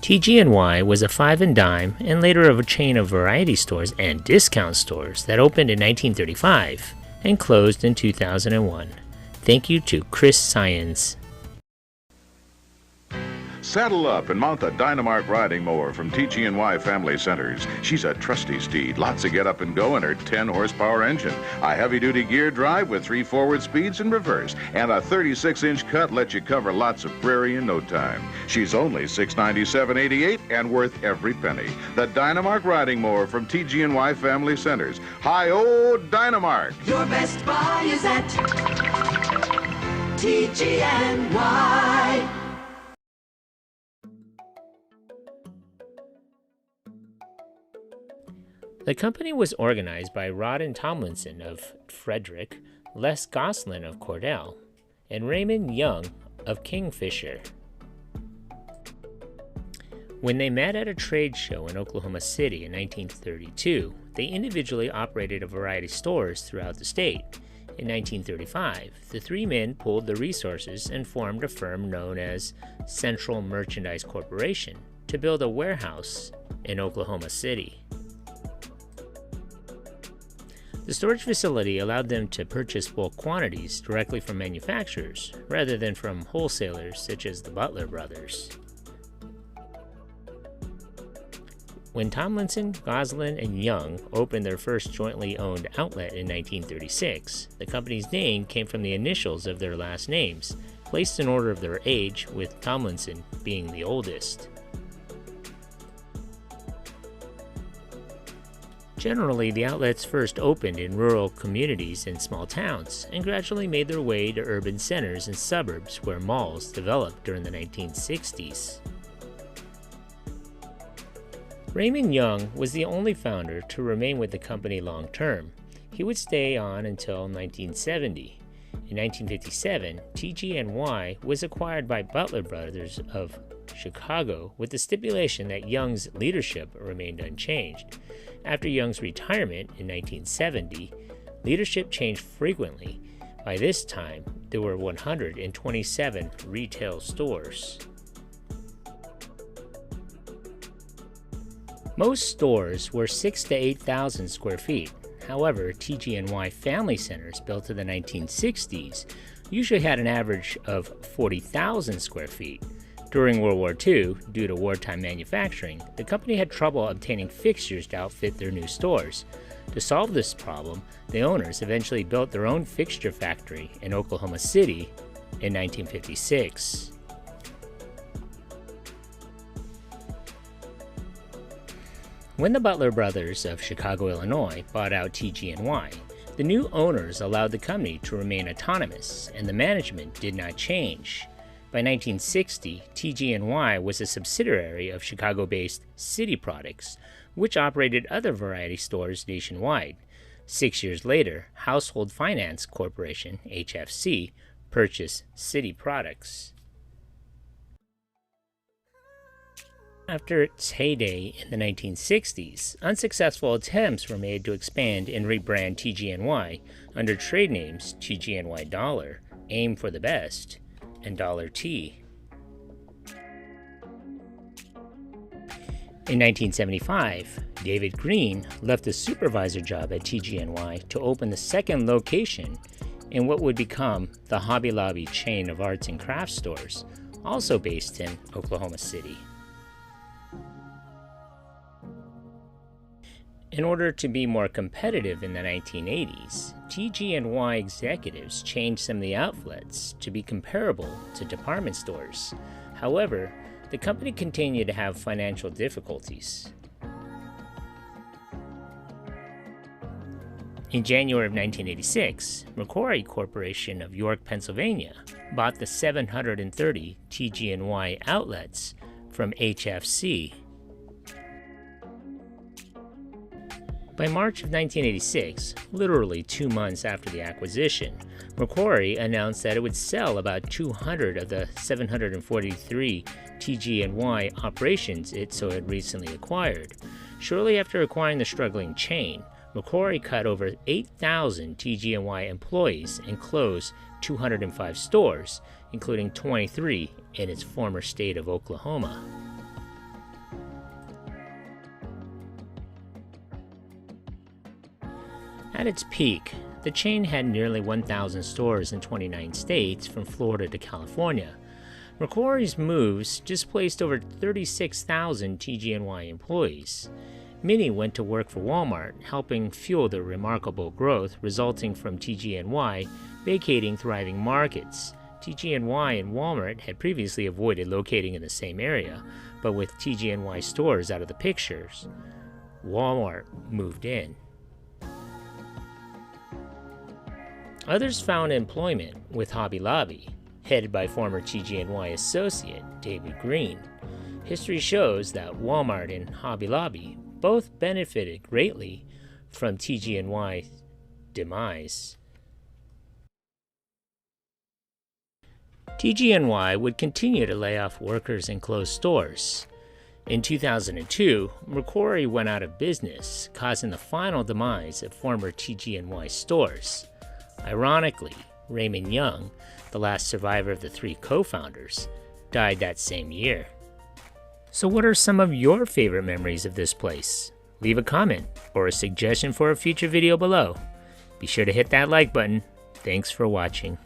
TG&Y was a five and dime and later of a chain of variety stores and discount stores that opened in 1935 and closed in 2001. Thank you to Chris Syons. Saddle up and mount the Dynamark riding mower from TG&Y Family Centers. She's a trusty steed, lots of get up and go in her 10-horsepower engine, a heavy-duty gear drive with 3 forward speeds and reverse, and a 36-inch cut lets you cover lots of prairie in no time. She's only $697.88 and worth every penny. The Dynamark riding mower from TG&Y Family Centers. Hi-oh, Dynamark! Your best buy is at TG&Y. The company was organized by Rodden Tomlinson of Frederick, Les Goslin of Cordell, and Raymond Young of Kingfisher. When they met at a trade show in Oklahoma City in 1932, they individually operated a variety of stores throughout the state. In 1935, the three men pooled their resources and formed a firm known as Central Merchandise Corporation to build a warehouse in Oklahoma City. The storage facility allowed them to purchase bulk quantities directly from manufacturers rather than from wholesalers such as the Butler brothers. When Tomlinson, Goslin, and Young opened their first jointly owned outlet in 1936, the company's name came from the initials of their last names, placed in order of their age, with Tomlinson being the oldest. Generally, the outlets first opened in rural communities and small towns, and gradually made their way to urban centers and suburbs where malls developed during the 1960s. Raymond Young was the only founder to remain with the company long term. He would stay on until 1970. In 1957, TG&Y was acquired by Butler Brothers of Chicago with the stipulation that Young's leadership remained unchanged. After Young's retirement in 1970, leadership changed frequently. By this time, there were 127 retail stores. Most stores were 6,000 to 8,000 square feet. However, TG&Y Family Centers built in the 1960s usually had an average of 40,000 square feet. During World War II, due to wartime manufacturing, the company had trouble obtaining fixtures to outfit their new stores. To solve this problem, the owners eventually built their own fixture factory in Oklahoma City in 1956. When the Butler Brothers of Chicago, Illinois bought out TG&Y, the new owners allowed the company to remain autonomous, and the management did not change. By 1960, TG&Y was a subsidiary of Chicago-based City Products, which operated other variety stores nationwide. 6 years later, Household Finance Corporation, HFC, purchased City Products. After its heyday in the 1960s, unsuccessful attempts were made to expand and rebrand TG&Y under trade names TG&Y Dollar, Aim for the Best, and Dollar Tea. In 1975, David Green left the supervisor job at TG&Y to open the second location in what would become the Hobby Lobby chain of arts and crafts stores, also based in Oklahoma City. In order to be more competitive in the 1980s, TG&Y executives changed some of the outlets to be comparable to department stores. However, the company continued to have financial difficulties. In January of 1986, Macquarie Corporation of York, Pennsylvania, bought the 730 TG&Y outlets from HFC. By March of 1986, literally 2 months after the acquisition, Macquarie announced that it would sell about 200 of the 743 TG&Y operations it had recently acquired. Shortly after acquiring the struggling chain, Macquarie cut over 8,000 TG&Y employees and closed 205 stores, including 23 in its former state of Oklahoma. At its peak, the chain had nearly 1,000 stores in 29 states from Florida to California. McCrory's moves displaced over 36,000 TG&Y employees. Many went to work for Walmart, helping fuel the remarkable growth resulting from TG&Y vacating thriving markets. TG&Y and Walmart had previously avoided locating in the same area, but with TG&Y stores out of the pictures, Walmart moved in. Others found employment with Hobby Lobby, headed by former TG&Y associate David Green. History shows that Walmart and Hobby Lobby both benefited greatly from TG&Y's demise. TG&Y would continue to lay off workers and close stores. In 2002, McCrory went out of business, causing the final demise of former TG&Y stores. Ironically, Raymond Young, the last survivor of the three co-founders, died that same year. So what are some of your favorite memories of this place? Leave a comment or a suggestion for a future video below. Be sure to hit that like button. Thanks for watching.